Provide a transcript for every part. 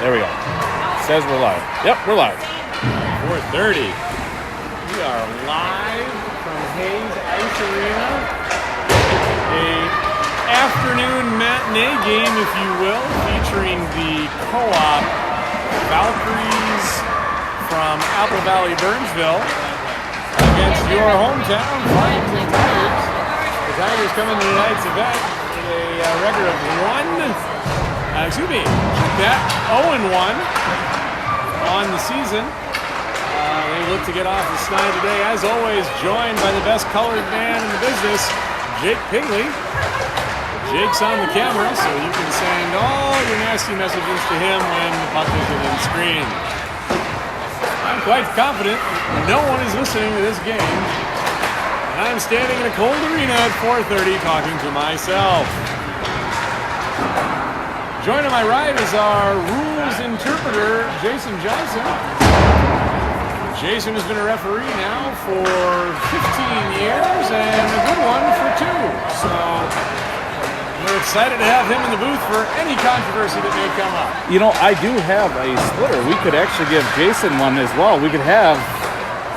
There we go. Says we're live. Yep, we're live. 4:30. We are live from Hayes Ice Arena. A afternoon matinee game, if you will, featuring the co-op Valkyries from Apple Valley, Burnsville, against your hometown, Farmington Tigers. The Tigers come into tonight's event with a record of 0-1 on the season. They look to get off the snide today, as always, joined by the best colored man in the business, Jake Pigley. Jake's on the camera, so you can send all your nasty messages to him when the puck is within screen. I'm quite confident no one is listening to this game, and I'm standing in a cold arena at 4:30 talking to myself. Joining my right is our rules interpreter, Jason Johnson. Jason has been a referee now for 15 years and a good one for 2. So we're excited to have him in the booth for any controversy that may come up. You know, I do have a splitter. We could actually give Jason one as well. We could have...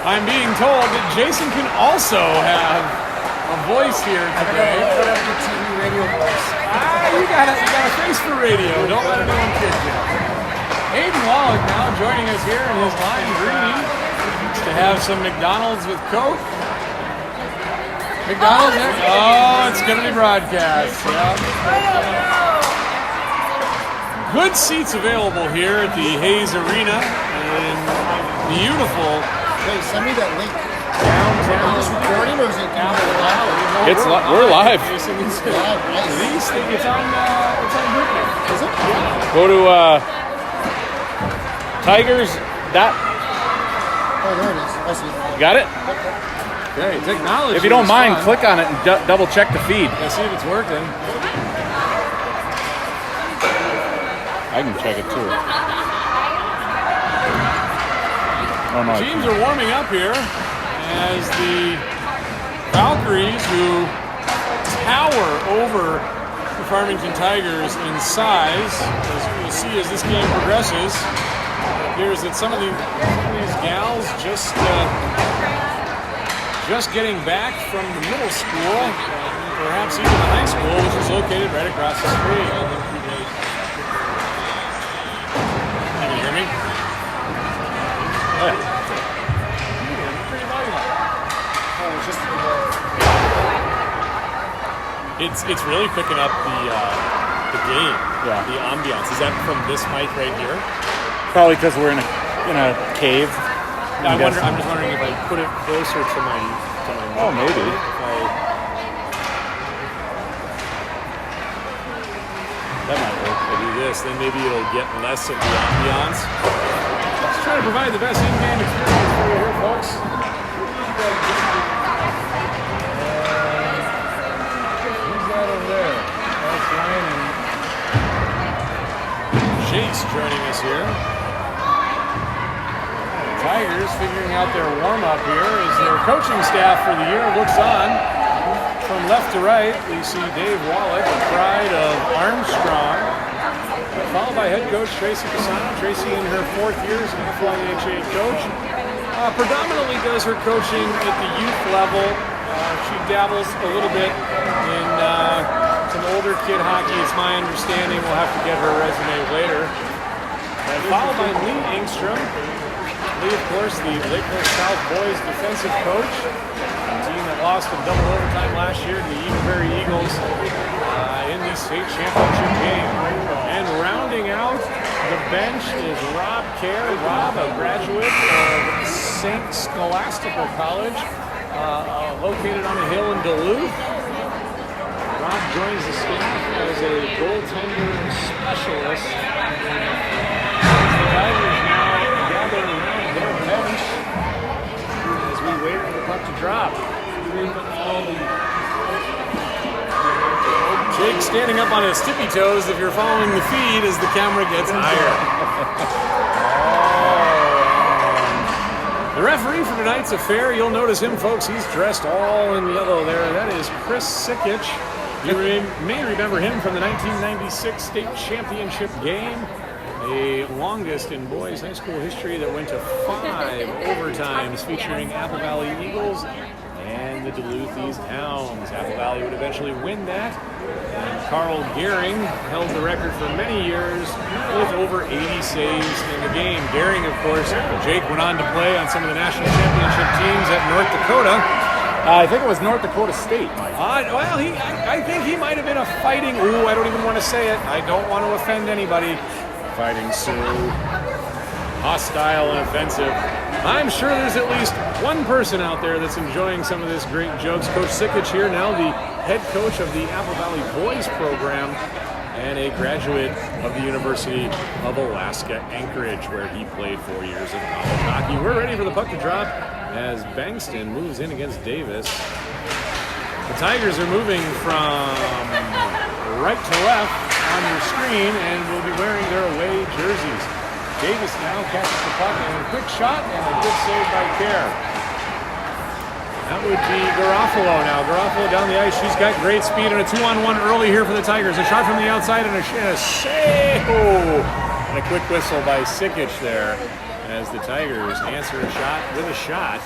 I'm being told that Jason can also have a voice here today. Put up your TV radio voice. You got a face for radio. Don't let anyone kid you. Hayden Wallach now joining us here in his line greeting to have some McDonald's with Coke. McDonald's? Oh, it's going to be broadcast. Yeah. Good seats available here at the Hayes Arena in beautiful. Hey, send me that link. Downtown. Is this recording or is it down live? We're live. Jason, it's Live, nice. These things, it's on YouTube. Is it? Yeah. Go to Tigers. Oh, there it is. I see. Got it? Okay, technology. If you don't is mind, fun. click on it and double check the feed. Let's see if it's working. I can check it too. Oh, no, Teams are warming up here as the Valkyries, who tower over the Farmington Tigers in size, as we'll see as this game progresses. It appears that some of these gals just getting back from the middle school, perhaps even the high school, which is located right across the street. Can you hear me? It's really picking up the game, the ambiance. Is that from this mic right here? Probably because we're in a cave. I'm just wondering if I put it closer to my mic. Oh, maybe. That might work. If I do this, then maybe it'll get less of the ambiance. Let's try to provide the best in-game experience for you here, folks. Jake's joining us here. Tigers figuring out their warm-up here as their coaching staff for the year looks on. From left to right, we see Dave Wallach, the pride of Armstrong, followed by head coach Tracy Pisano. Tracy in her 4th year as an FYHA coach. Predominantly does her coaching at the youth level. She dabbles a little bit in some older kid hockey. It's my understanding. We'll have to get her resume later. And followed by Lee Engstrom. Lee, of course, the Lake Coast South boys defensive coach. A team that lost in double overtime last year to the Eden Prairie Eagles in the state championship game. And rounding out the bench is Rob Kerr. Rob, a graduate of St. Scholastical College, located on a hill in Duluth. Rob joins the staff as a goaltender specialist. The Tigers now gather around their bench as we wait for the puck to drop. Jake standing up on his tippy toes if you're following the feed as the camera gets higher. The referee for tonight's affair, you'll notice him, folks. He's dressed all in yellow there. That is Chris Sikich. You may remember him from the 1996 state championship game. a longest in boys high school history that went to 5 overtimes featuring Apple Valley Eagles and the Duluth East Hounds. Apple Valley would eventually win that, and Carl Gehring held the record for many years with over 80 saves in the game. Gehring, of course, Jake went on to play on some of the national championship teams at North Dakota. I think it was North Dakota State. Well, I think he might have been a fighting. Ooh, I don't even want to say it. I don't want to offend anybody. Fighting Sioux. Hostile and offensive. I'm sure there's at least one person out there that's enjoying some of this great jokes. Coach Sickic here, now the head coach of the Apple Valley Boys program and a graduate of the University of Alaska Anchorage, where he played 4 years of college hockey. We're ready for the puck to drop as Bankston moves in against Davis. The Tigers are moving from right to left on your screen and will be wearing their away jerseys. Davis now catches the puck and a quick shot and a good save by Kerr. That would be Garofalo now. Garofalo down the ice. She's got great speed and a 2-on-1 early here for the Tigers. A shot from the outside and a save. Oh, and a quick whistle by Sickic there as the Tigers answer a shot with a shot.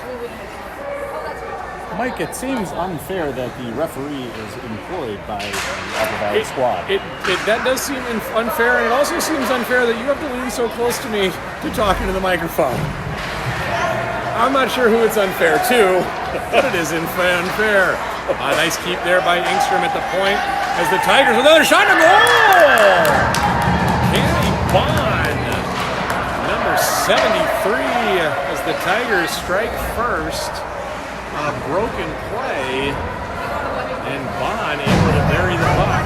Mike, it seems unfair that the referee is employed by the Apple Valley squad. That does seem unfair, and it also seems unfair that you have to lean so close to me to talk into the microphone. I'm not sure who it's unfair to, but it is unfair. A nice keep there by Engstrom at the point as the Tigers with another shot and a goal! Kenny Bond, number 73, as the Tigers strike first. A broken play, and Bond able to bury the puck.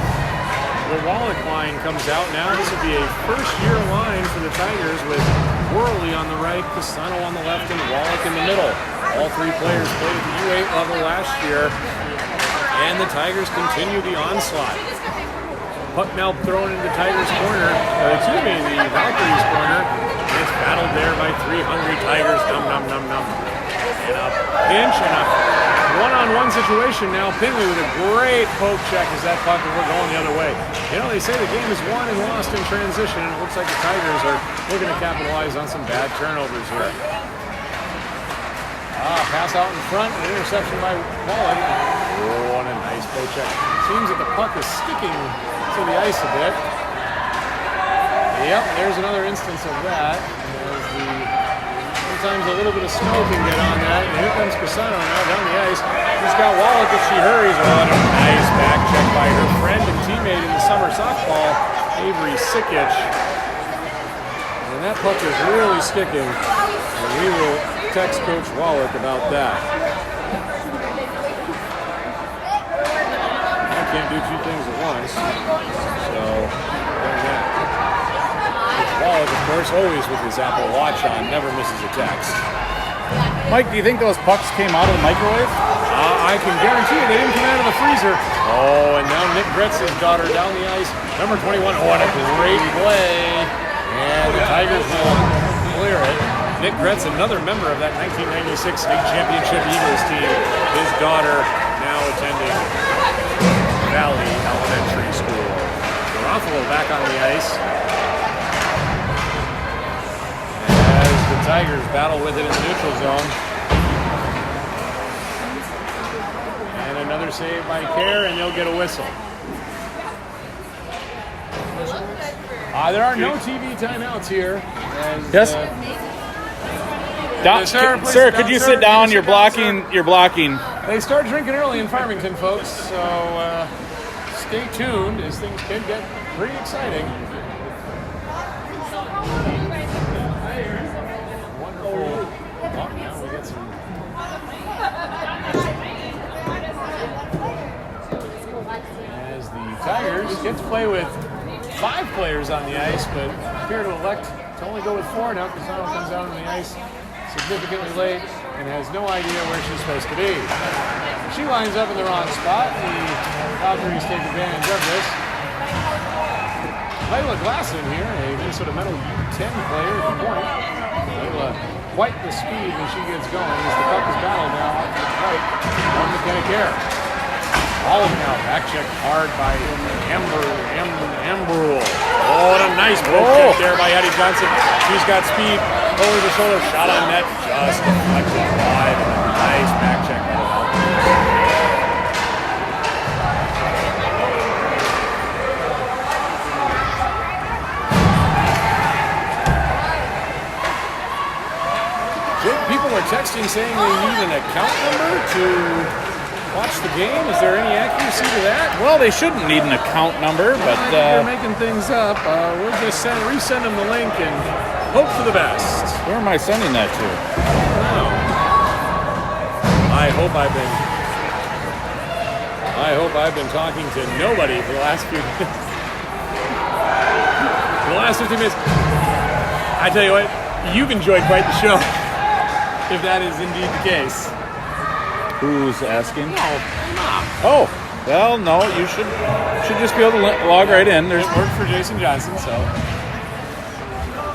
The Wallach line comes out now. This will be a first-year line for the Tigers with Worley on the right, Pisano on the left, and Wallach in the middle. All 3 players played at the U8 level last year, and the Tigers continue the onslaught. Puck now thrown into the Tigers' corner, the Valkyries' corner. And it's battled there by 3 hungry Tigers. Num. And a pinch and a one-on-one situation now. Pingley with a great poke check as that puck, and we're going the other way. You know, they say the game is won and lost in transition, and it looks like the Tigers are looking to capitalize on some bad turnovers here. Pass out in front, an interception by Wallach. Oh, and a nice poke check. Seems that the puck is sticking to the ice a bit. Yep, there's another instance of that. Sometimes a little bit of snow can get on that. And here comes Pisano now down the ice. She's got Wallach if she hurries. Oh, and a nice back check by her friend and teammate in the summer softball, Avery Sickic. And that puck is really sticking. And we will text Coach Wallach about that. I can't do 2 things at once. So, there's that. Wallach, of course, always with his Apple Watch on, never misses a text. Mike, do you think those pucks came out of the microwave? I can guarantee you they didn't come out of the freezer. Oh, and now Nick Gretz's daughter down the ice, number 21. Oh, what a great play. And the Tigers will clear it. Nick Gretz, another member of that 1996 state championship Eagles team. His daughter now attending Valley Elementary School. Garofalo back on the ice. The Tigers battle with it in the neutral zone. And another save by Kerr, and they'll get a whistle. There are no TV timeouts here. Yes. Sir, could you sit down? You're blocking. They start drinking early in Farmington, folks, so stay tuned as things can get pretty exciting. Now we get some. As the Tigers get to play with 5 players on the ice, but appear to elect to only go with 4 now. Pisano comes out on the ice significantly late and has no idea where she's supposed to be. She lines up in the wrong spot. The Valkyries take advantage of this. Layla Glasson here, a Minnesota Medal U10 player at the point. Layla quite the speed when she gets going as the puck is battled now out to the right on McKenna Kerr. All now back checked hard by Ambrule. Oh, and a Nice poke kick there by Addie Johnson. She's got speed over the shoulder. Shot on net. Just deflected wide. Nice back check by the Valkyries. People are texting saying they need an account number to watch the game. Is there any accuracy to that? Well, they shouldn't need an account number, but They're making things up. We'll just resend them the link and hope for the best. where am I sending that to? No. I hope I've been talking to nobody for the last few minutes. For the last 15 minutes. I tell you what, you've enjoyed quite the show. If that is indeed the case. Who's asking? No. Oh, well, no, you should just be able to log right in. There's It worked for Jason Johnson, so.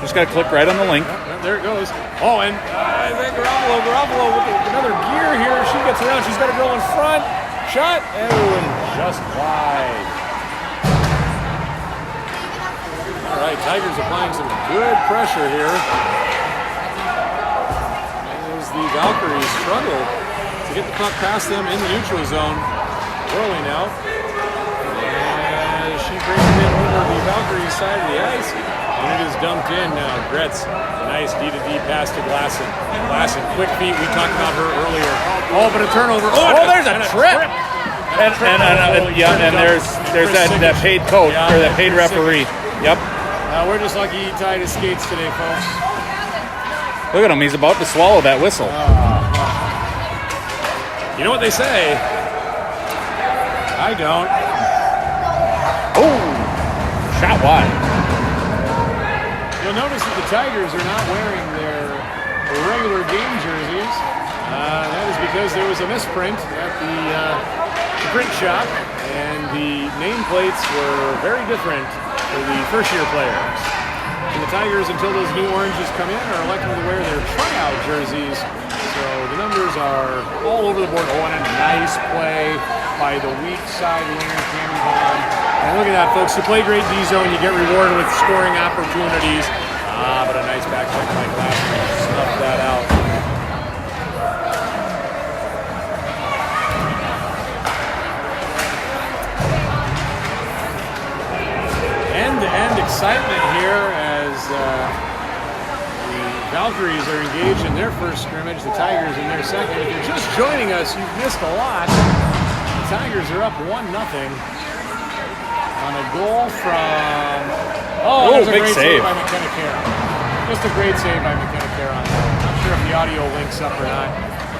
just got to click right on the link. There it goes. Oh, and Garoppolo with another gear here. She gets around. She's got a girl in front. Shot. Oh, and just wide. All right, Tigers applying some good pressure here. The Valkyries struggle to get the puck past them in the neutral zone. Whirly now. And she brings it in over the Valkyries side of the ice. And it is dumped in. Gretz, nice D-to-D pass to Glasson. Glasson, quick feet. We talked about her earlier. Oh, but a turnover. Oh, there's a trip. And there's that paid coach or that paid referee. Yep. We're just lucky he tied his skates today, folks. Look at him. He's about to swallow that whistle. You know what they say? I don't. Oh, shot wide. You'll notice that the Tigers are not wearing their regular game jerseys. That is because there was a misprint at the print shop, and the nameplates were very different for the first-year players. And the Tigers, until those new oranges come in, are electing to wear their tryout jerseys. So the numbers are all over the board. Oh, and a nice play by the weak side winger, Cammy Bond. And look at that, folks. To play great D-zone, you get rewarded with scoring opportunities. But a nice back check by Glassman. Snuffed that out. End-to-end excitement here as the Valkyries are engaged in their first scrimmage, the Tigers in their second. If you're just joining us, you've missed a lot. The Tigers are up 1-0 on a goal from... Oh, there's a big great save by McKenna Kerr. Just a great save by McKenna Kerr on that. Not sure if the audio links up or not,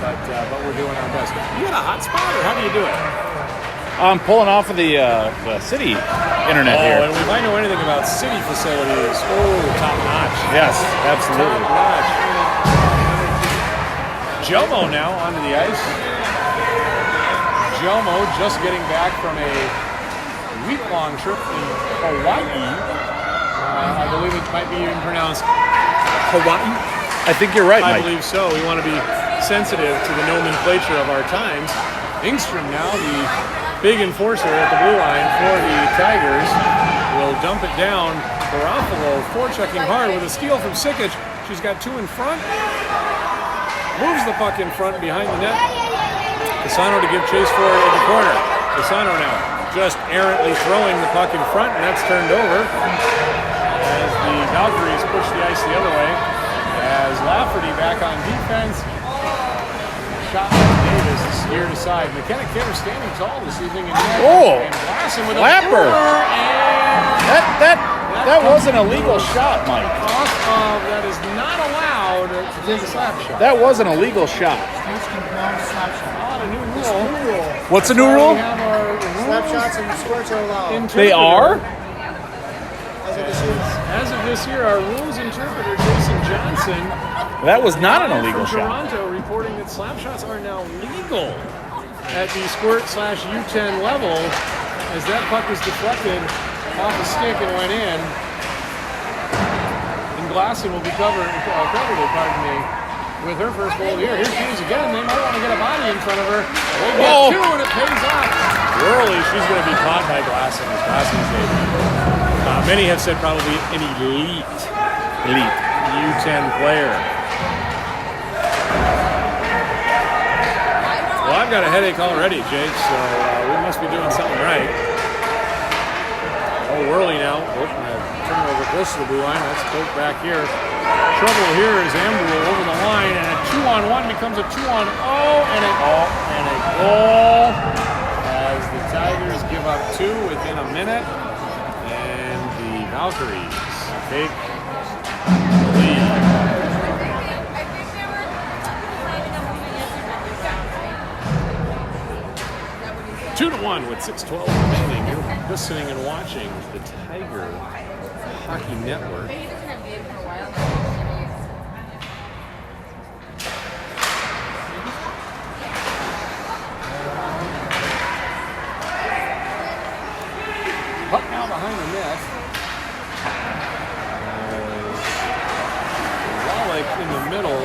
but we're doing our best. You got a hotspot, or how do you do it? I'm pulling off of the city internet here. And if I know anything about city facilities, top notch. Yes, absolutely. Top notch. Jomo now onto the ice. Jomo just getting back from a week-long trip in Hawaii. I believe it might be even pronounced Hawaii. I think you're right, I Mike. believe so. We want to be sensitive to the nomenclature of our times. Ingstrom now, the big enforcer at the blue line for the Tigers, will dump it down. Garofalo forechecking hard with a steal from Sikic. She's got two in front. Moves the puck in front behind the net. Pisano to give chase for it in the corner. Pisano now just errantly throwing the puck in front, and that's turned over as the Valkyries push the ice the other way. As Lafferty back on defense. Shot by Davis, steer to side. McKenna Kerr standing tall this evening. And Glasson with a Flapper. And That wasn't a legal shot, Mike. That is not allowed to take a slap shot. That wasn't a legal shot. A new rule. What's a new rule? We have our Slap shots and squirts are allowed. They are? As of this year. As of this year, our rules interpreter, Jason Johnson, That was not an illegal from shot. Toronto, reporting that slap shots are now legal at the squirt/U10 level, as that puck was deflected off the stick and went in. And Glasson will be credited, with her first goal of the year. Here she is again. They might want to get a body in front of her. They get two, and it pays off. Early, she's going to be caught by Glasson. Glasson's a Many have said probably an elite U10 player. Well, I've got a headache already, Jake, so we must be doing something right. Oh, Worley now. Oh, turn over close to the blue line. That's Coke back here. Trouble here is Ambrose over the line, and a 2-on-1 becomes a 2-on-0, and a goal as the Tigers give up 2 within a minute, and the Valkyries take the lead. 2-1 with 6:12 remaining. You're listening and watching the Tiger Hockey Network. Puck now behind the net. Wallach in the middle,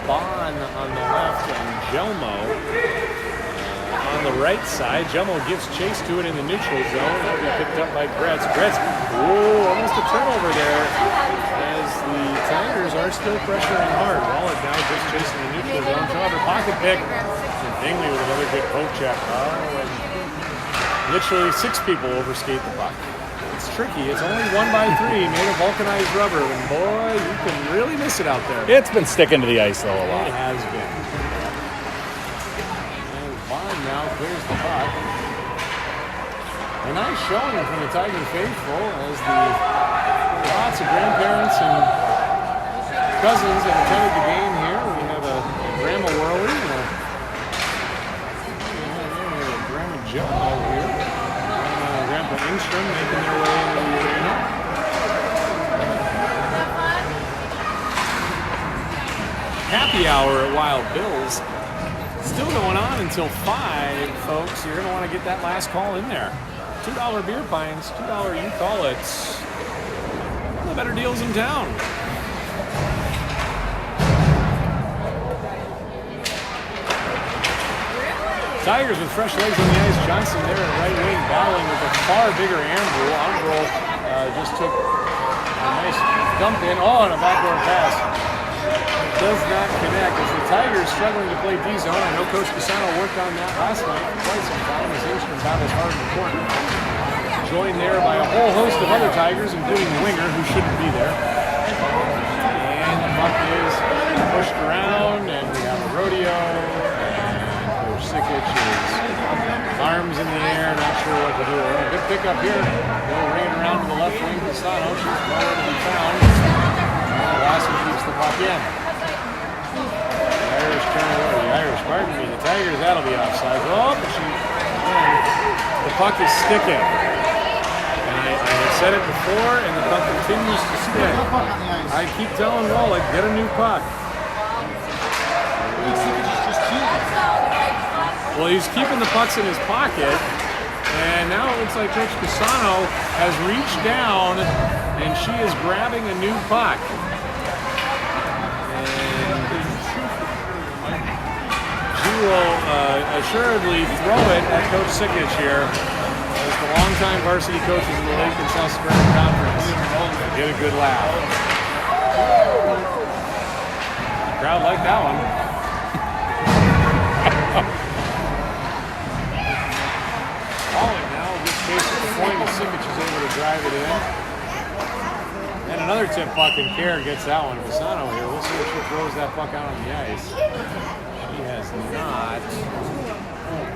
Bond on the left, and Jelmo on the right side. Jelmo gives chase to it in the neutral zone. That'll be picked up by Gretz. Whoa, almost a turnover there as the Tigers are still pressuring hard. Wallach now just chasing the neutral zone. Turnover, pocket pick, and Bingley with another good poke check. And literally 6 people overskate the puck. It's tricky. It's only 1x3 made of vulcanized rubber, and boy, you can really miss it out there. It's been sticking to the ice though a lot. It has been. And Bond now clears the puck. A nice showing from the Tiger faithful as lots of grandparents and cousins have attended the game here. We have a Grandma Worley and a Grandma Joe over here. Grandpa Ingstrom making their way into the arena. Happy hour at Wild Bill's. Still going on until 5, folks. You're going to want to get that last call in there. $2 beer pints, $2 you call it. One of the better deals in town. Tigers with fresh legs on the ice. Johnson there at right wing, battling with a far bigger Ambrose. Ambrose just took a nice dump in. Oh, and a backdoor pass. Does not connect. As the Tigers struggling to play D-zone. I know Coach Pisano worked on that last night for quite some time as Ingstrom battles hard in the corner. Joined there by a whole host of other Tigers, including the winger, who shouldn't be there. And the puck is pushed around, and we have a rodeo. Sickic is arms in the air, not sure what to do. Good pickup here. They'll ring it around to the left wing. Pisano, she's nowhere to be found. Lawson keeps the puck in. The Irish turn it over. The Irish, pardon me. The Tigers, that'll be offside. Oh, but the puck is sticking. And I have said it before, and the puck continues to stick. I keep telling Wallach, get a new puck. Well, he's keeping the pucks in his pocket, and now it looks like Coach Pisano has reached down, and she is grabbing a new puck. And she will assuredly throw it at Coach Sickic here as the longtime varsity coaches in the Lake and South Scrimmage Conference get a good laugh. The crowd liked that one. Chase at the point, and Sickic is able to drive it in. And another tip puck, and Kerr gets that one. Pisano here. We'll see if she throws that puck out on the ice. She has not.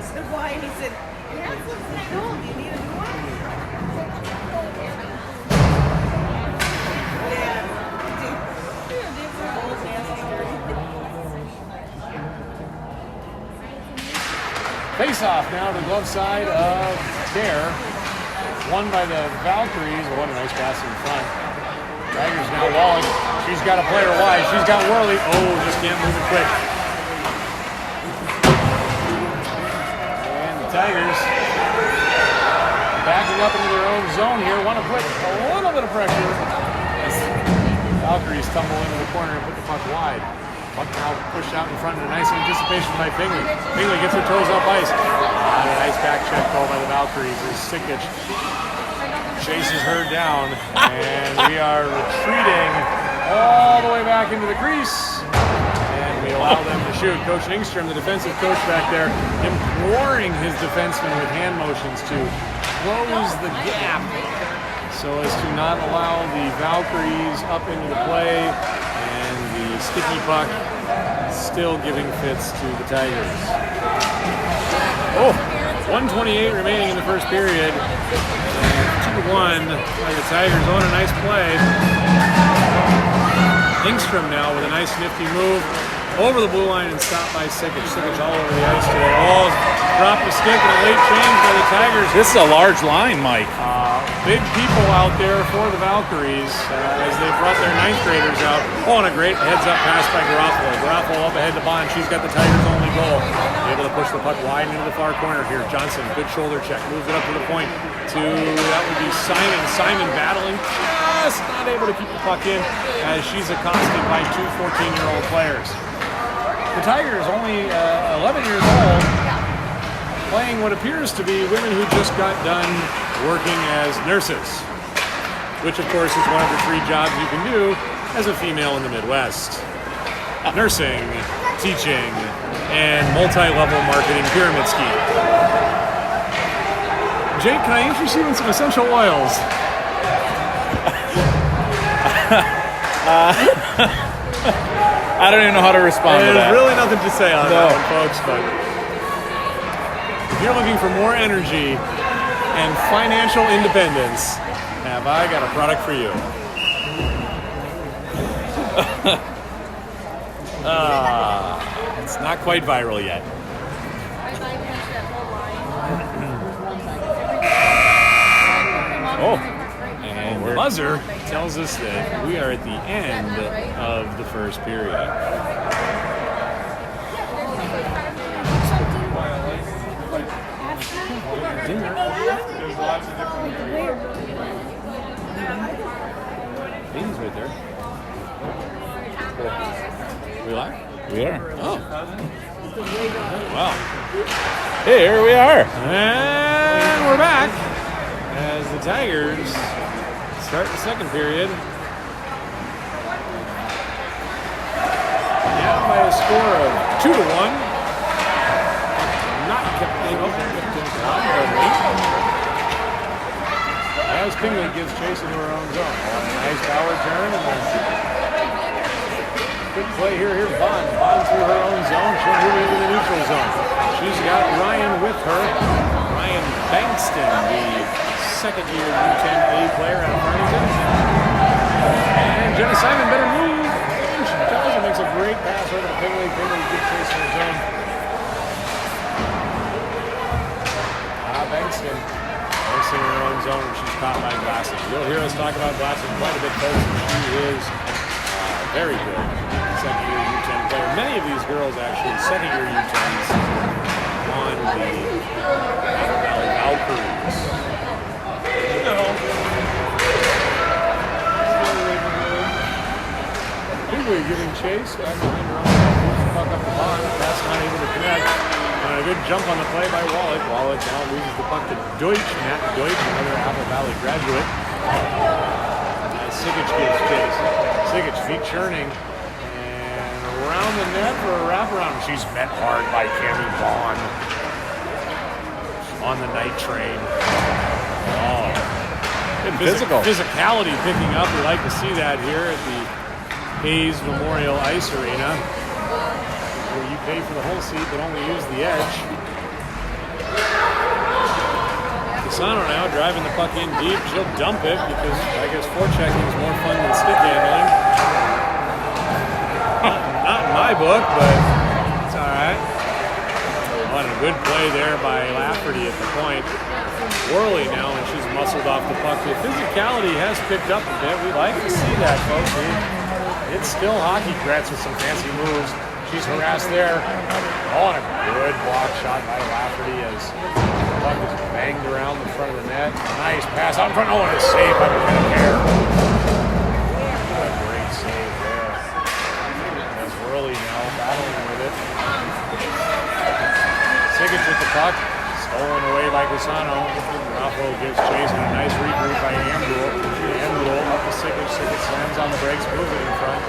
So why he said, yeah, it's looking like gold. You need a new one. Face off now to the glove side of Kerr. Won by the Valkyries. What a nice pass in front. Tigers now Wallach. She's got a player wide. She's got Worley. Oh, just can't move it quick. And the Tigers backing up into their own zone here. Want to put a little bit of pressure as Valkyries tumble into the corner and put the puck wide. Puck now pushed out in front in a nice anticipation by Bingley. Bingley gets her toes up ice. A nice back check call by the Valkyries as Sickic chases her down, and we are retreating all the way back into the crease, and we allow them to shoot. Coach Engstrom, the defensive coach back there, imploring his defensemen with hand motions to close the gap so as to not allow the Valkyries up into the play, and the sticky puck still giving fits to the Tigers. Oh, 1:28 remaining in the first period. 2-1 by the Tigers on a nice play. Engstrom now with a nice nifty move over the blue line and stopped by Scrimmage. Scrimmage all over the ice today. Oh, dropped the stick and a late change by the Tigers. This is a large line, Mike. Big people out there for the Valkyries as they brought their ninth graders out. Oh, and a great heads-up pass by Garofalo. Garofalo up ahead to Bond. She's got the Tigers' only goal. Able to push the puck wide into the far corner here. Johnson, good shoulder check. Moves it up to the point that would be Simon. Simon battling, just not able to keep the puck in as she's accosted by two 14-year-old players. The Tigers, only 11 years old, playing what appears to be women who just got done working as nurses, which of course is one of the 3 jobs you can do as a female in the Midwest. Nursing, teaching, and multi-level marketing pyramid scheme. Jake, can I interest you in some essential oils? I don't even know how to respond to that. There's really nothing to say on that one, folks, but if you're looking for more energy and financial independence, have I got a product for you. It's not quite viral yet. Oh, and the buzzer tells us that we are at the end of the first period. There's lots of different Aiden's right there. We live? We are. Oh. Wow. Here we are. And we're back as the Tigers start the second period. Down by a score of 2-1. Not kept in as Pingley gives chase into her own zone. A nice power turn and then good play here. Here's Bond. Bond through her own zone. She'll move into the neutral zone. She's got Ryan with her. Ryan Bankston, the second-year U10A player out of Farmington. And Jenna Simon better move. And she does. It makes a great pass over to Pingley. Pingley good chase in her zone. Bankston. Bankston in her own zone, and she's caught by Glassing. You'll hear us talk about Glassing quite a bit, folks. She is very good. Second-year U10 player. Many of these girls, actually, second-year U10s on the Valley Valkyries. Pingley giving chase. Back behind her own zone. Puck up the Bond. Pass not able to connect. And a good jump on the play by Wallet. Wallet now loses the puck to Deutsch. Matt Deutsch, another Apple Valley graduate. Scrimmage gives chase. Scrimmage feet churning. And around the net for a wraparound. She's met hard by Cammie Vaughn on the night train. Oh. Physical. Physicality picking up. We like to see that here at the Hayes Memorial Ice Arena, where you pay for the whole seat but only use the edge. Casano now driving the puck in deep. She'll dump it because I guess forechecking is more fun than stick handling. Not in my book, but it's all right. Oh, and a good play there by Lafferty at the point. Worley now, and she's muscled off the puck. The physicality has picked up a bit. We like to see that, folks. It's still hockey. Gretz with some fancy moves. She's harassed there. Oh, and a good block shot by Lafferty as the puck is banged around the front of the net. Nice pass out in front. Oh, and a save by McKenna. What a great save there. That's Worley now battling with it. Siggich with the puck. Stolen away by Casano. Raffo gives chase and a nice regroup by slams on the brakes, moves it in front,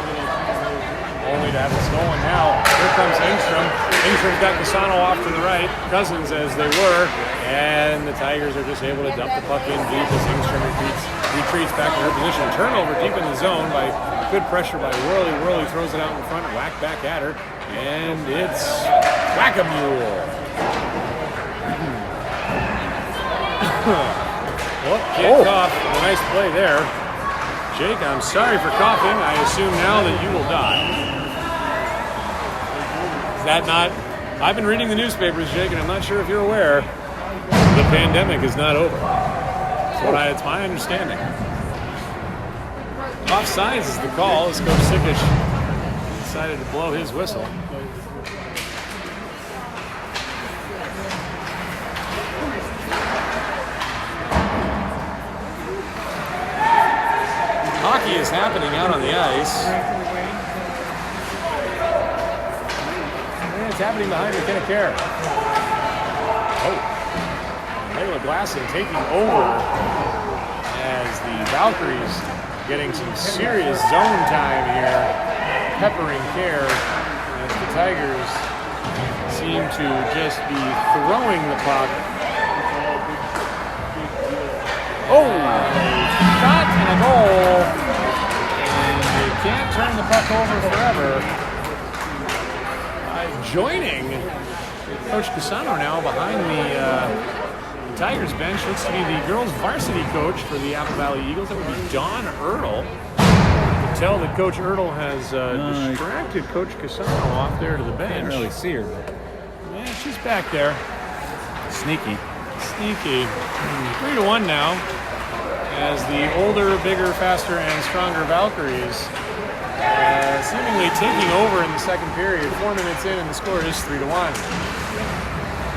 only to have it stolen now. Here comes Engstrom. Engstrom's got Casano off to the right, Cousins as they were, and the Tigers are just able to dump the puck in deep as Engstrom retreats back to her position. Turnover deep in the zone by good pressure by Worley. Worley throws it out in front, whack back at her, and it's whack-a-mule. Well, kicked off. A nice play there. Jake, I'm sorry for coughing. I assume now that you will die. Is that not? I've been reading the newspapers, Jake, and I'm not sure if you're aware. The pandemic is not over. It's my understanding. Offsides is the call as Coach Sickish decided to blow his whistle. Hockey is happening out on the ice. And it's happening behind McKenna Care. Layla Glasson taking over as the Valkyries getting some serious zone time here. Peppering Care as the Tigers seem to just be throwing the puck. Shot and a goal, and they can't turn the puck over forever. Joining Coach Casano now behind the Tigers bench looks to be the girls varsity coach for the Apple Valley Eagles. That would be Dawn Ertl. You can tell that Coach Ertl has distracted Coach Casano off there to the bench. Can't really see her. Yeah, she's back there. Sneaky. 3-1 now. As the older, bigger, faster, and stronger Valkyries seemingly taking over in the second period. 4 minutes in, and the score is 3-1.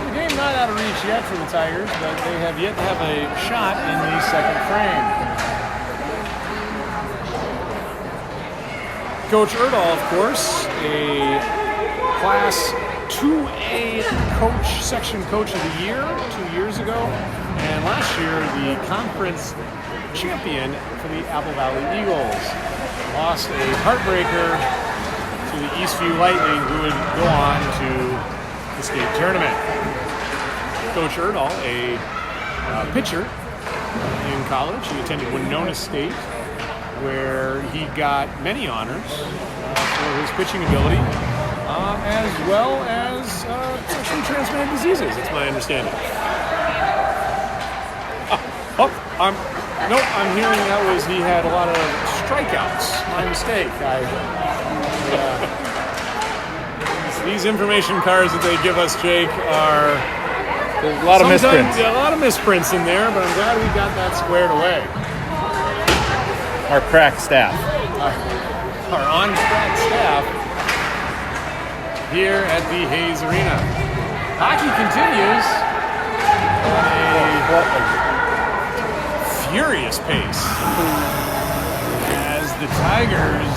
The game not out of reach yet for the Tigers, but they have yet to have a shot in the second frame. Coach Erdahl, of course, a Class 2A coach, section coach of the year 2 years ago, and last year the conference champion for the Apple Valley Eagles. Lost a heartbreaker to the Eastview Lightning, who would go on to the state tournament. Coach Erdahl, a pitcher in college. He attended Winona State, where he got many honors for his pitching ability, as well as sexually transmitted diseases, it's my understanding. I'm hearing that was he had a lot of strikeouts. My mistake. These information cards that they give us, Jake, are There's a lot of misprints. Yeah, a lot of misprints in there, but I'm glad we got that squared away. Our crack staff. Our on-track staff here at the Hayes Arena. Hockey continues at a furious pace as the Tigers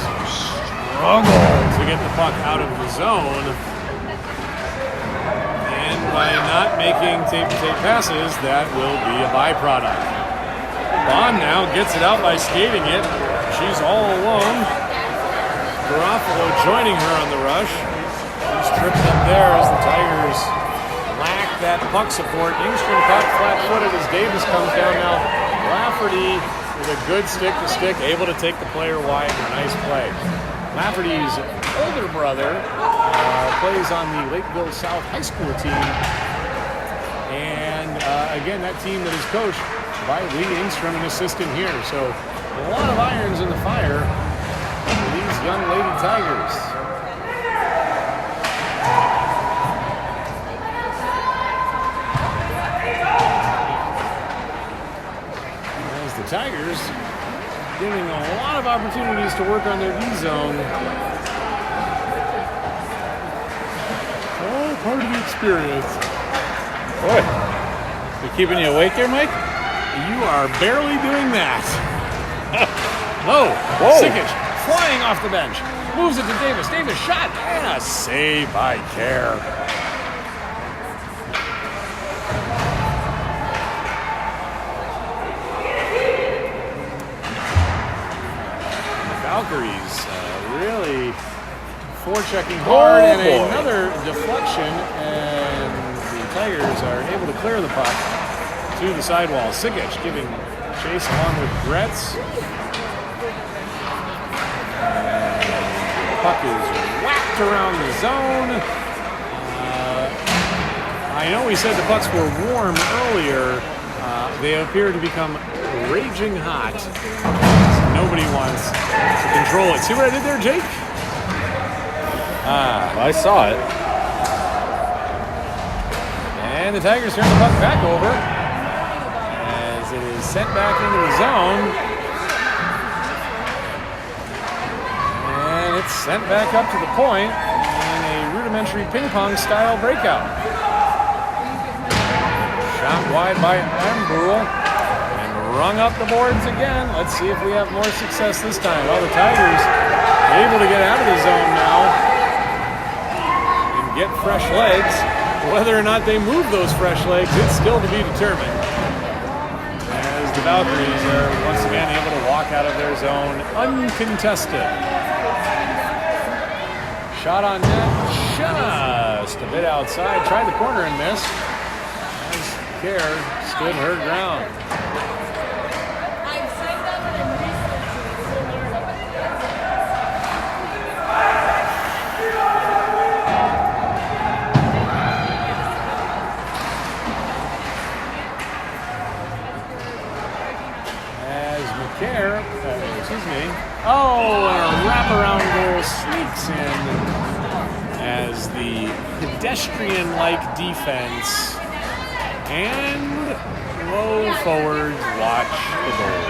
struggle to get the puck out of the zone, and by not making tape-to-tape passes, that will be a byproduct. Bond now gets it out by skating it. She's all alone. Garofalo joining her on the rush. She's tripped up there as the Tigers lack that puck support. Engstrom caught flat-footed as Davis comes down now. Lafferty with a good stick-to-stick, able to take the player wide. A nice play. Lafferty's older brother plays on the Lakeville South High School team. And again, that team that is coached by Lee Engstrom, an assistant here. So a lot of irons in the fire for these young Lady Tigers. As the Tigers giving a lot of opportunities to work on their D zone. Oh, part of the experience. Boy, we keeping you awake here, Mike? You are barely doing that. Whoa. Sickish flying off the bench. Moves it to Davis. Davis shot and a save by Care. Valkyries really forechecking hard, and boy. another deflection, and the Tigers are able to clear the puck to the sidewall. Sikic giving chase along with Gretz. Puck is whacked around the zone. I know we said the pucks were warm earlier. They appear to become raging hot. Nobody wants to control it. See what I did there, Jake? I saw it. And the Tigers turn the puck back over as it is sent back into the zone. And it's sent back up to the point in a rudimentary ping pong style breakout. Shot wide by Ambrule and rung up the boards again. Let's see if we have more success this time. Well, the Tigers are able to get out of the zone now and get fresh legs. Whether or not they move those fresh legs, it's still to be determined. As the Valkyries are once again able to walk out of their zone uncontested. Shot on net, just a bit outside. Tried the corner and missed. As Care stood her ground. Oh, and a wraparound goal sneaks in as the pedestrian-like defense and low forwards watch the goal.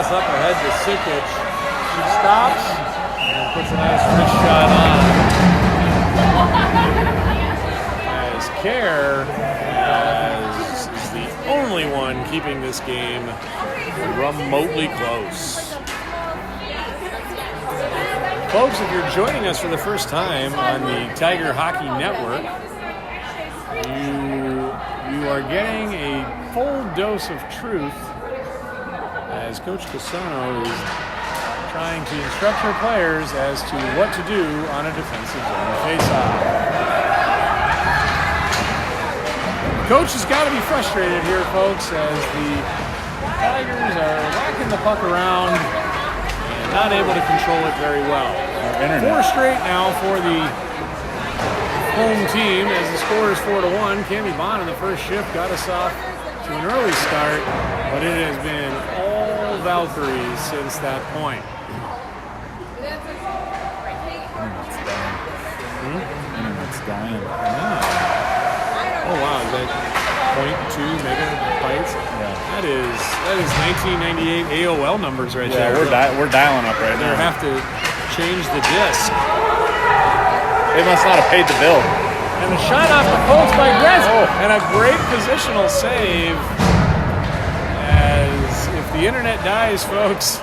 Up ahead to Sikic. She stops and puts a nice wrist shot on. As Care is the only one keeping this game remotely close. Folks, if you're joining us for the first time on the Tiger Hockey Network, you are getting a full dose of truth as Coach Casano is trying to instruct her players as to what to do on a defensive zone faceoff. Coach has got to be frustrated here, folks, as the Tigers are whacking the puck around and not able to control it very well. 4 straight now for the home team as the score is 4-1. Cami Bond in the first shift got us off to an early start, but it has been all Valkyries since that point. Internet's dying. Oh wow, is that 0.2 megabytes? Yeah. That is 1998 AOL numbers right there. We're dialing up right They'll now. have to change the disc. They must not have paid the bill. And the shot off the post by Gretz, and a great positional save. As if the internet dies, folks,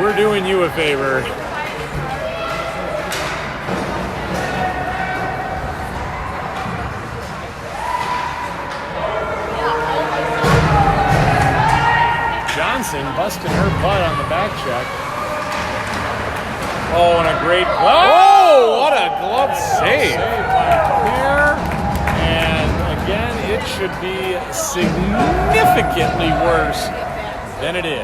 we're doing you a favor. Johnson busting her butt on the back check. Oh, and a great glove. Oh, what a glove save. By Care. And again, it should be significantly worse than it is.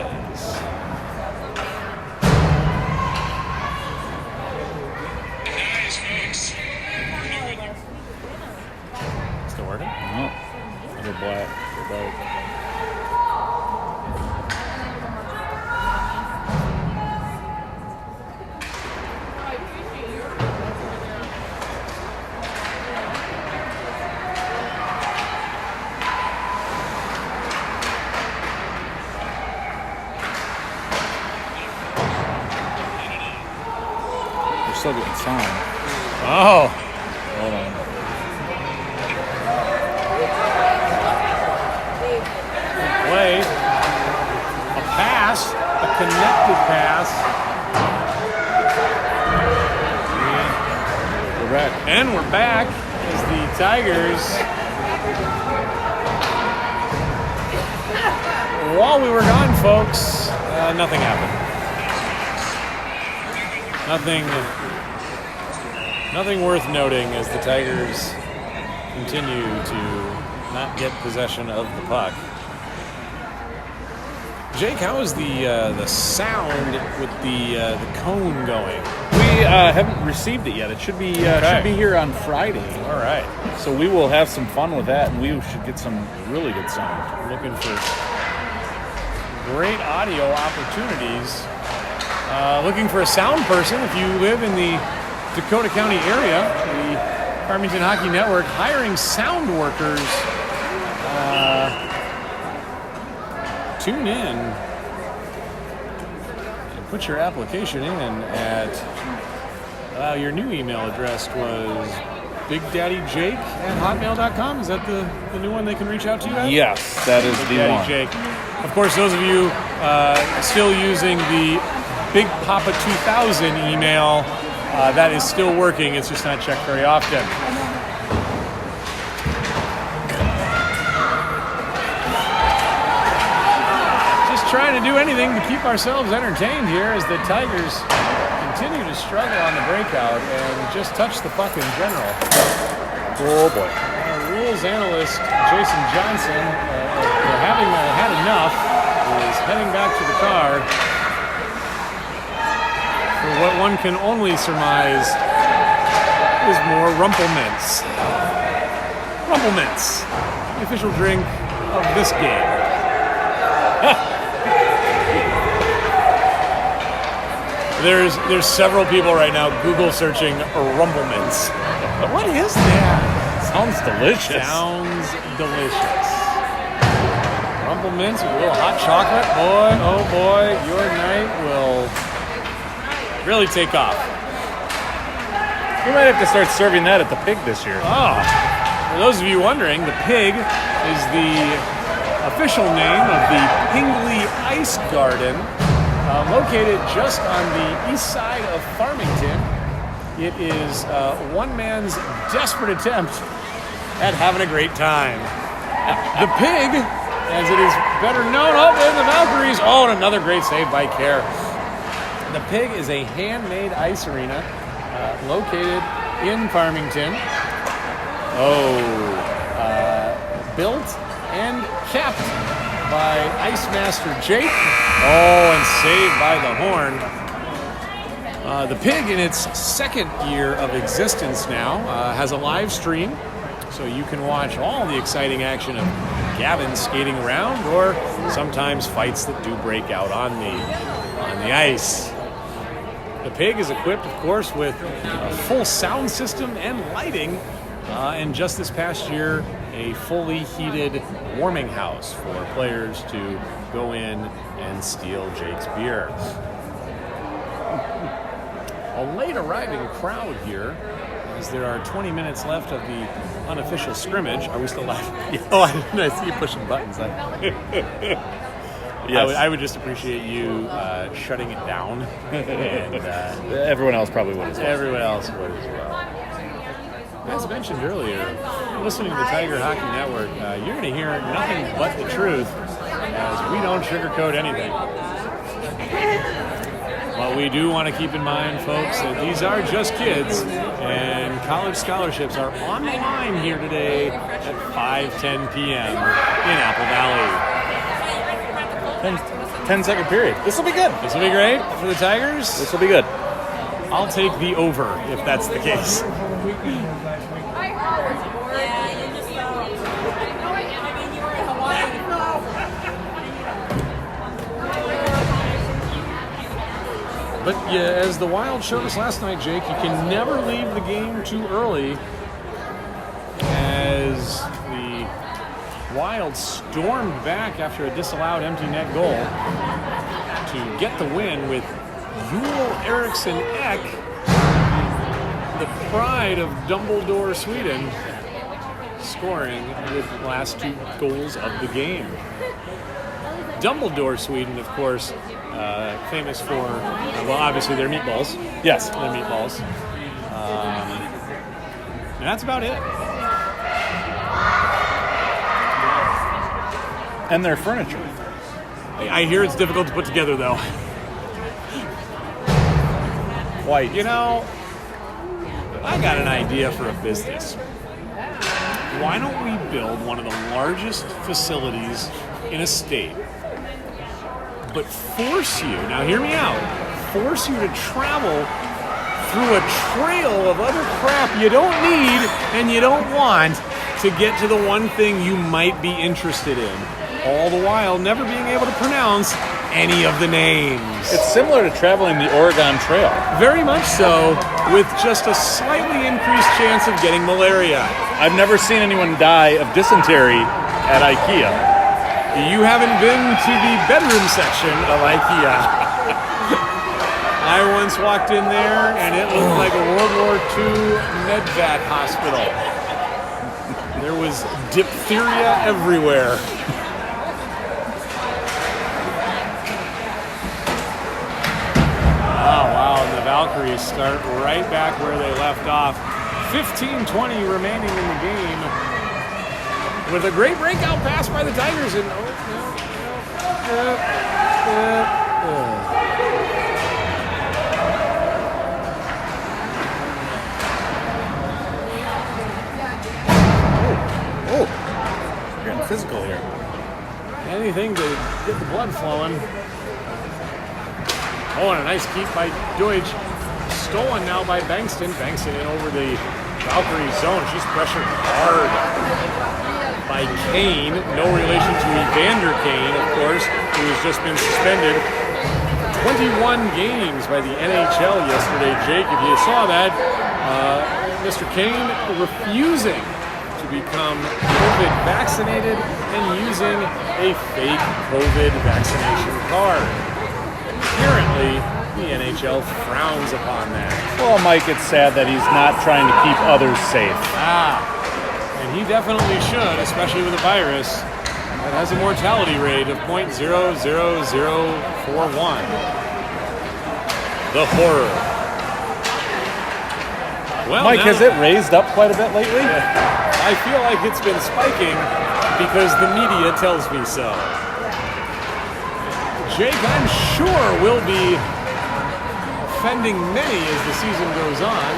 Still working? No. They're black. They're both. Still getting sound. Oh. Hold on. Play. A pass. A connected pass. We're back. And we're back as the Tigers, while we were gone, folks, nothing happened. Nothing worth noting as the Tigers continue to not get possession of the puck. Jake, how is the sound with the cone going? We haven't received it yet. It should be here on Friday. All right. So we will have some fun with that, and we should get some really good sound. Looking for great audio opportunities. Looking for a sound person if you live in the Dakota County area. The Farmington Hockey Network hiring sound workers. Tune in and put your application in at your new email address was bigdaddyjake@hotmail.com. Is that the new one they can reach out to you at? Yes, that is Big the Daddy one. Jake. Of course, those of you still using the Big Papa 2000 email, that is still working. It's just not checked very often. Just trying to do anything to keep ourselves entertained here as the Tigers continue to struggle on the breakout and just touch the puck in general. Oh boy. Rules analyst Jason Johnson, having had enough, is heading back to the car for what one can only surmise is more Rumple Mints. Rumple Mints, the official drink of this game. There's several people right now Google searching Rumple Mints. What is that? Sounds delicious. Sounds delicious. Rumple Mints with a little hot chocolate. Boy, oh boy, your night will really take off. We might have to start serving that at the Pig this year. For those of you wondering, the Pig is the official name of the Pingley Ice Garden, located just on the east side of Farmington. It is one man's desperate attempt at having a great time. The Pig, as it is better known, in the Valkyries. Oh, and another great save by Kerr. The Pig is a handmade ice arena located in Farmington. Built and kept by Ice Master Jake. And saved by the horn. The Pig, in its second year of existence now, has a live stream, so you can watch all the exciting action of Gavin skating around, or sometimes fights that do break out on the ice. The Pig is equipped, of course, with a full sound system and lighting, and just this past year, a fully heated warming house for players to go in and steal Jake's beer. A late arriving crowd here, as there are 20 minutes left of the unofficial scrimmage. Are we still live? I see you pushing buttons. Yes. I would just appreciate you shutting it down. And everyone else probably would as well. everyone else would as well. As mentioned earlier, listening to the Tiger Hockey Network, you're going to hear nothing but the truth, as we don't sugarcoat anything. But we do want to keep in mind, folks, that these are just kids, and college scholarships are on the line here today at 5:10 p.m. in Apple Valley. 10-second period. This will be good. This will be great for the Tigers. This will be good. I'll take the over if that's the case. But yeah, as the Wild showed us last night, Jake, you can never leave the game too early, as the Wild stormed back after a disallowed empty net goal to get the win with Joel Eriksson Ek, the pride of Dumbledore, Sweden, scoring with the last two goals of the game. Dumbledore, Sweden, of course, famous for, well, obviously their meatballs. Yes. Their meatballs. And that's about it. And their furniture. I hear it's difficult to put together, though. Quite. You know, I got an idea for a business. Why don't we build one of the largest facilities in a state, but force you, now hear me out, force you to travel through a trail of other crap you don't need and you don't want to get to the one thing you might be interested in, all the while never being able to pronounce any of the names. It's similar to traveling the Oregon Trail. Very much so, with just a slightly increased chance of getting malaria. I've never seen anyone die of dysentery at IKEA. You haven't been to the bedroom section of IKEA. I once walked in there and it looked like a World War II medvac hospital. There was diphtheria everywhere. Oh, wow, and the Valkyries start right back where they left off. 15-20 remaining in the game. With a great breakout pass by the Tigers. And We're getting physical here. anything to get the blood flowing. Oh, and a nice keep by Deutsch. Stolen now by Bankston. Bankston in over the Valkyrie zone. She's pressured hard by Kane. No relation to Evander Kane, of course, who has just been suspended. 21 games by the NHL yesterday, Jake. If you saw that, Mr. Kane refusing to become COVID vaccinated and using a fake COVID vaccination card. Apparently, the NHL frowns upon that. Well, Mike, it's sad that he's not trying to keep others safe. And he definitely should, especially with a virus that has a mortality rate of 0.00041. The horror. Well, Mike, has it raised up quite a bit lately? I feel like it's been spiking because the media tells me so. Jake, I'm sure, will be offending many as the season goes on.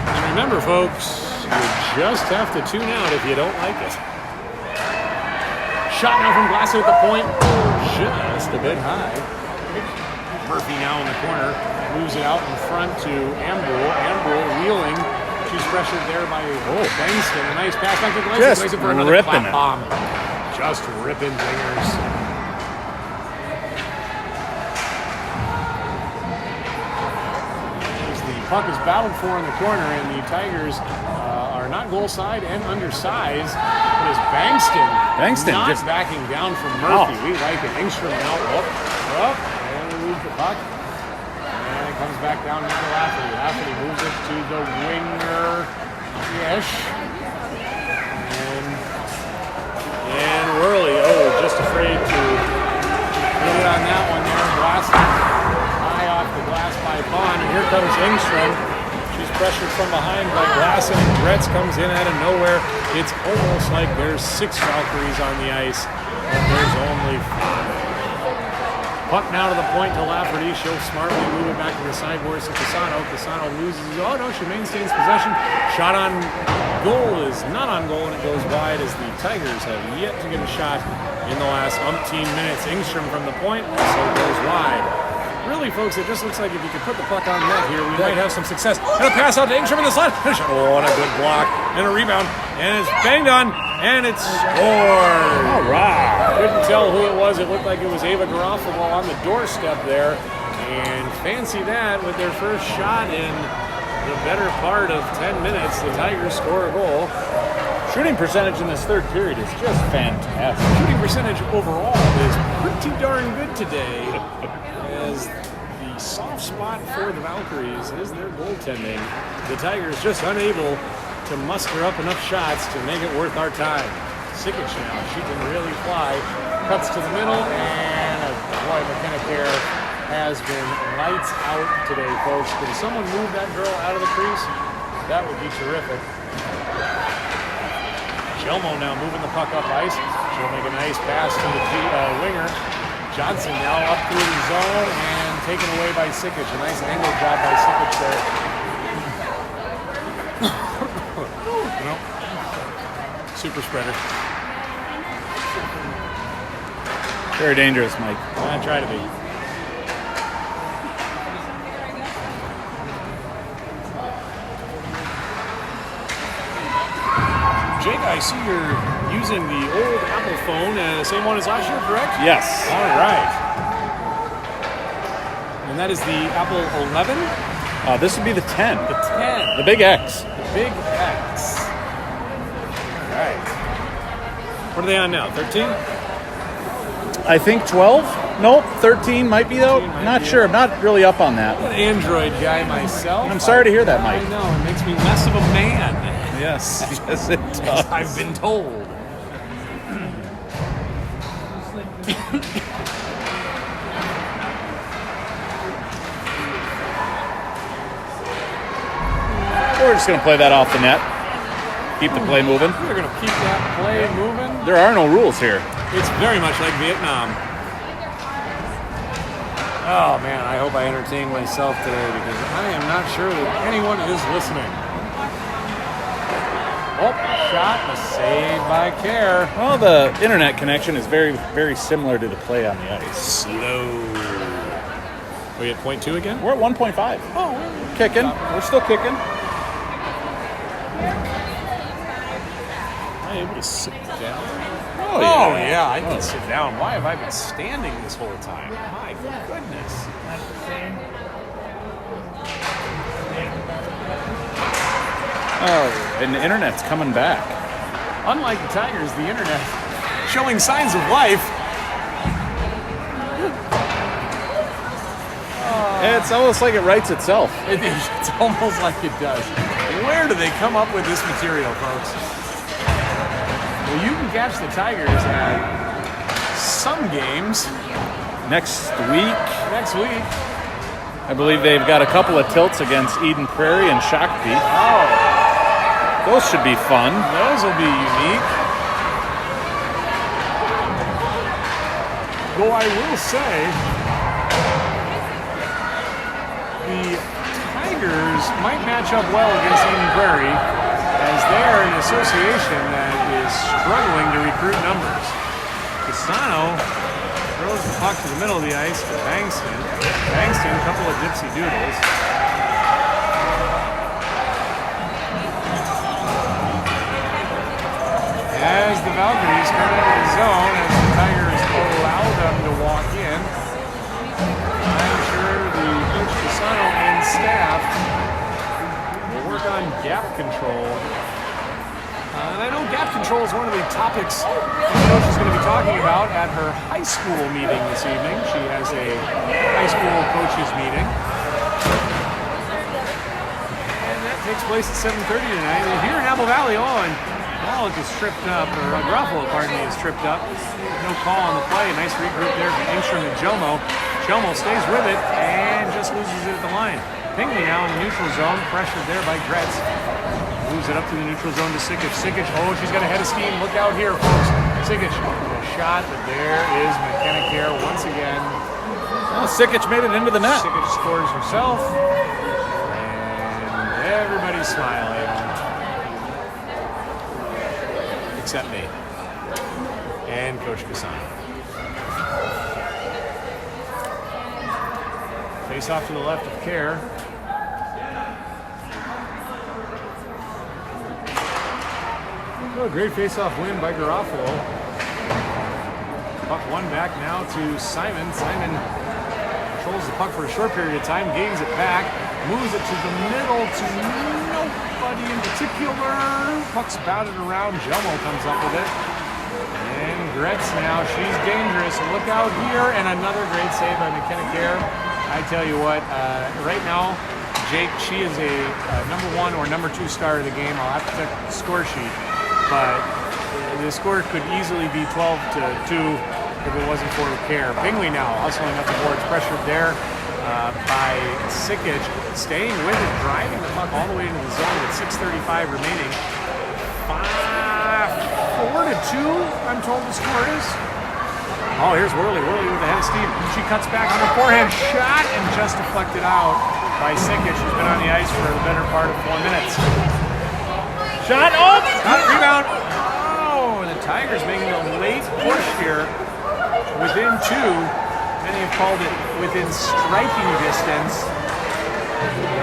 And remember, folks, you just have to tune out if you don't like it. Shot now from Glasser at the point, just a bit high. Murphy now in the corner, moves it out in front to Ambrule. Ambrule wheeling. She's pressured there by Bangston. A nice pass back to Glasser. Just Plays it for another ripping clap it. bomb. Just ripping dingers. Puck is battled for in the corner, and the Tigers are not goal side and undersized. It is Bankston not just backing down from Murphy. We like it. Engstrom now up, and moves the puck, and it comes back down to Lafferty. Lafferty moves it to the winger, Yesh, and Worley. Oh, just afraid to get it on that one there. Blasting. Off the glass by Bond, and here comes Engstrom. She's pressured from behind by Glasson, and Gretz comes in out of nowhere. It's almost like there's 6 Valkyries on the ice, and there's only 5. Puck now to the point to Lafferty. She'll smartly move it back to the sideboards to Casano. Casano loses. Oh no, she maintains possession. Shot on goal is not on goal, and it goes wide as the Tigers have yet to get a shot in the last umpteen minutes. Engstrom from the point also goes wide. Really, folks, it just looks like if you could put the puck on net here, we might have some success. And a pass out to Engstrom in the slot. Oh, and a good block. And a rebound. And it's banged on. And it's scored. All right. Couldn't tell who it was. It looked like it was Ava Garofalo on the doorstep there. And fancy that, with their first shot in the better part of 10 minutes, the Tigers score a goal. Shooting percentage in this third period is just fantastic. Shooting percentage overall is pretty darn good today. As the soft spot for the Valkyries is their goaltending. The Tigers just unable to muster up enough shots to make it worth our time. Sikic now, she can really fly. Cuts to the middle, and a Boy, McKenna Care has been lights out today, folks. Can someone move that girl out of the crease? That would be terrific. Jelmo now moving the puck up ice. She'll make a nice pass to the winger. Johnson now up through the zone and taken away by Sikic. A nice angle job by Sikic there. Super spreader. Very dangerous, Mike. I try to be. Jake, I see you're using the old Apple phone, same one as last year, correct? Yes. All right. And that is the Apple 11? This would be the 10. The 10. The big X. The big X. All right. What are they on now, 13? I think 12? Nope, 13 might be though. Not sure. I'm not really up on that. I'm an Android guy myself. I'm sorry to hear that, Mike. I know, it makes me less of a man. Yes, yes it does. I've been told. We're just going to play that off the net. Keep the play moving. We're going to keep that play moving. There are no rules here. It's very much like Vietnam. Oh man, I hope I entertain myself today because I am not sure that anyone is listening. Oh, shot, a save by Care. Well, the internet connection is very, very similar to the play on the ice. Slow. Are we at point 2 again? We're at 1.5. Oh, Kicking. We're still kicking. am I able to sit down? Oh, yeah, I can sit down. Why have I been standing this whole time? My goodness. Oh, and the internet's coming back. Unlike the Tigers, the internet showing signs of life. It's almost like it writes itself. It's almost like it does. Where do they come up with this material, folks? Well, you can catch the Tigers at some games Next week, next week. I believe they've got a couple of tilts against Eden Prairie and Shakopee. Oh, Those should be fun. those will be unique. Though I will say, the Tigers might match up well against Eden Prairie, as they're an association that is struggling to recruit numbers. Casano throws the puck to the middle of the ice to Bankston. Bankston, a couple of dipsy doodles. As the Valkyries come into the zone, as the Tigers allow them to walk in, I'm sure the Coach Casano and staff will work on gap control. And I know gap control is one of the topics the coach is going to be talking about at her high school meeting this evening. She has a high school coaches meeting. And that takes place at 7:30 tonight. Well, here in Apple Valley, Wallach is tripped up, or Gruffalo, pardon me, is tripped up. No call on the play. Nice regroup there from Engstrom to Jelmo. Jelmo stays with it and just loses it at the line. Pingley now in the neutral zone, pressured there by Gretz. Moves it up to the neutral zone to Sikic. Sikic, oh, she's got a head of steam. Look out here, folks. Sikic, a shot, but there is McKenna Care once again. Well, Sikic made it into the net. Sikic scores herself, and everybody's smiling. Except me. And Coach Casano. Face off to the left of Care. Oh, great face-off win by Garofalo. Puck one back now to Simon. Simon controls the puck for a short period of time, gains it back, moves it to the middle to nobody in particular. Puck's batted around. Jelmo comes up with it. And Gretz now, she's dangerous. Look out here, and another great save by McKenna Care. I tell you what, right now, Jake, she is a number 1 or number 2 star of the game. I'll have to check the score sheet. But the score could easily be 12-2 if it wasn't for care. Bingley now hustling up the boards, pressured there by Sickic, staying with it, driving the puck all the way into the zone with 6:35 remaining. 4-2, I'm told the score is. Oh, here's Worley. Worley with the head of steam. She cuts back on her forehand shot and just deflected out by Sickic, who's been on the ice for the better part of 4 minutes. Shot up! Rebound. Oh, and the Tigers making a late push here within 2. Many have called it within striking distance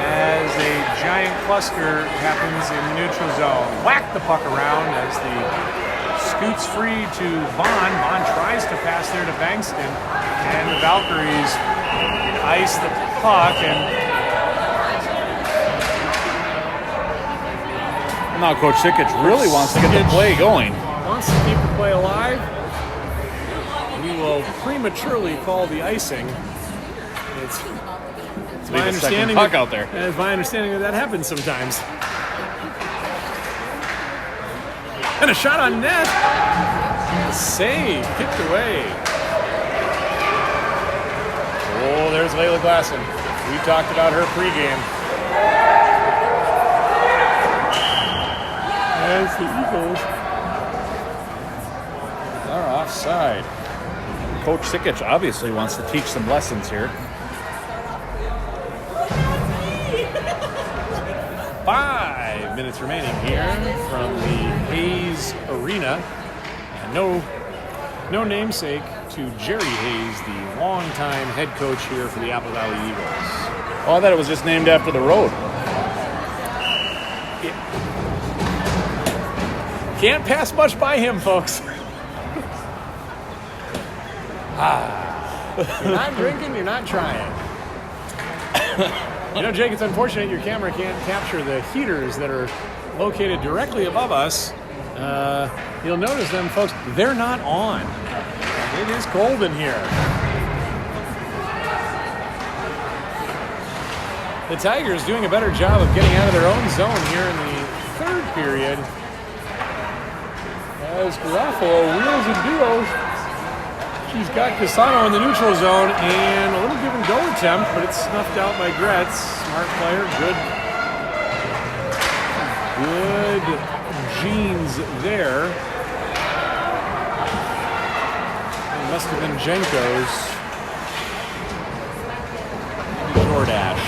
as a giant cluster happens in the neutral zone. Whack the puck around as the scoots free to Vaughn. Vaughn tries to pass there to Bankston, and the Valkyries ice the puck. And now Coach Sickic really wants to get the play going. Wants to keep the play alive. He will prematurely call the icing. It's my understanding puck out there. It's my understanding that happens sometimes. And a shot on net. A save, kicked away. Oh, there's Layla Glasson. We talked about her pregame. As the Eagles are offside. Coach Sickic obviously wants to teach some lessons here. 5 minutes remaining here from the Hayes Arena. And no namesake to Jerry Hayes, the longtime head coach here for the Apple Valley Eagles. Oh, I thought it was just named after the road. Can't pass much by him, folks. You're not drinking, you're not trying. You know, Jake, it's unfortunate your camera can't capture the heaters that are located directly above us. You'll notice them, folks, they're not on. It is cold in here. The Tigers doing a better job of getting out of their own zone here in the third period. As Garofalo wheels and deals. She's got Casano in the neutral zone and a little give and go attempt, but it's snuffed out by Gretz. Smart player, good genes there. It must have been Jenko's. DoorDash.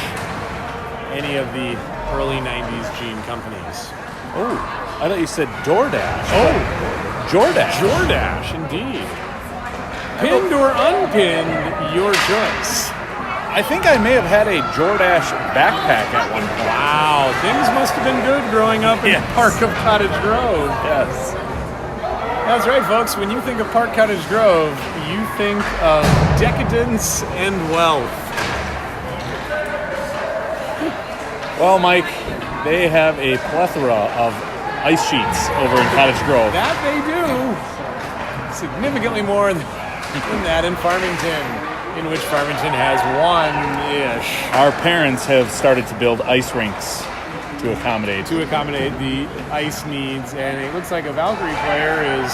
Any of the early 90s gene companies. Oh, I thought you said DoorDash. Oh, Jordash. DoorDash, indeed. Pinned or unpinned, your choice. I think I may have had a Jordash backpack at one point. Wow, things must have been good growing up in Park of Cottage Grove. Yes. That's right, folks. When you think of Park Cottage Grove, you think of decadence and wealth. Well, Mike, they have a plethora of ice sheets over in Cottage Grove. That they do. Significantly more than that in Farmington, in which Farmington has one-ish. Our parents have started to build ice rinks to accommodate the ice needs, and it looks like a Valkyrie player is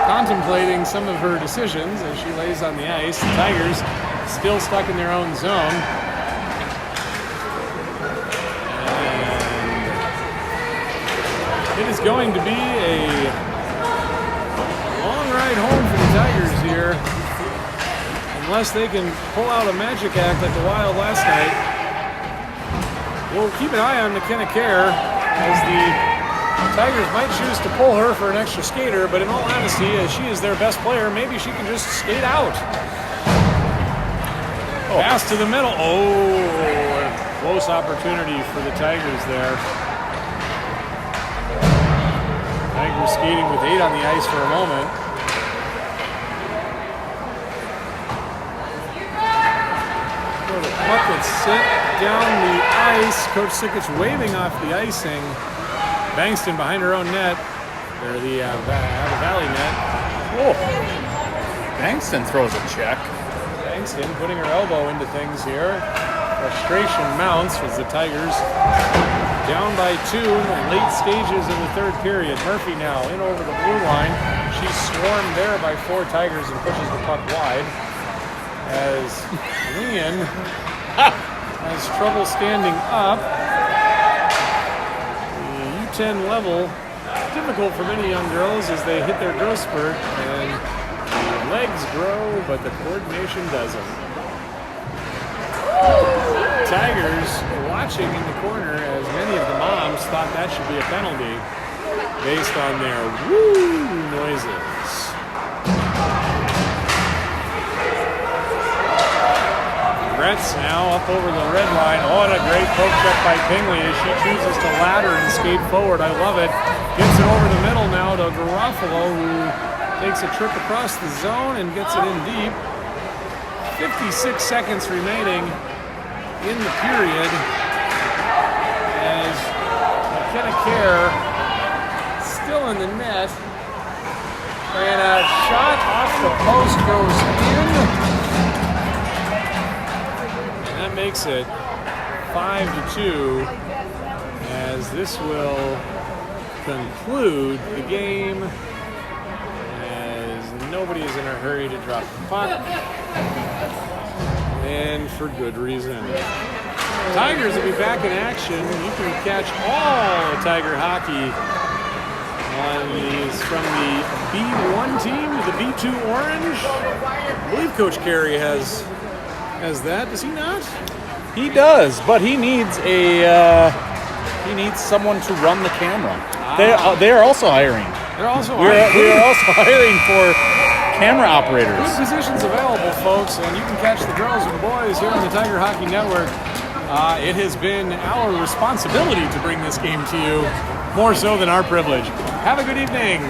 contemplating some of her decisions as she lays on the ice. The Tigers still stuck in their own zone. And it is going to be a long ride home for the Tigers here, unless they can pull out a magic act like the Wild last night. We'll keep an eye on McKenna Kerr as the Tigers might choose to pull her for an extra skater, but in all honesty, as she is their best player, maybe she can just skate out. Pass to the middle. Oh, a close opportunity for the Tigers there. Tigers skating with 8 on the ice for a moment. The puck that's sent down the ice. Coach Sickic waving off the icing. Bankston behind her own net. Or the Valley net. Oh, Bankston throws a check. Bankston putting her elbow into things here. Frustration mounts as the Tigers down by 2 in the late stages of the third period. Murphy now in over the blue line. She's swarmed there by 4 Tigers and pushes the puck wide as Leon has trouble standing up. The U10 level, difficult for many young girls as they hit their growth spurt, and the legs grow, but the coordination doesn't. Tigers watching in the corner as many of the moms thought that should be a penalty based on their woo noises. Brett's now up over the red line. Oh, and a great poke check by Pingley as she chooses to ladder and skate forward. I love it. Gets it over the middle now to Garofalo, who takes a trip across the zone and gets it in deep. 56 seconds remaining in the period as McKenna Kerr still in the net, and a shot off the post goes in, and that makes it 5-2 as this will conclude the game as nobody is in a hurry to drop the puck. And for good reason. Tigers will be back in action. You can catch all Tiger hockey on these from the B1 team to the B2 Orange. I believe Coach Carey has that. Does he not? He does, but he needs someone to run the camera. They are also hiring. They're also We are also hiring for camera operators. Good positions available, folks, and you can catch the girls and boys here on the Tiger Hockey Network. It has been our responsibility to bring this game to you, more so than our privilege. Have a good evening.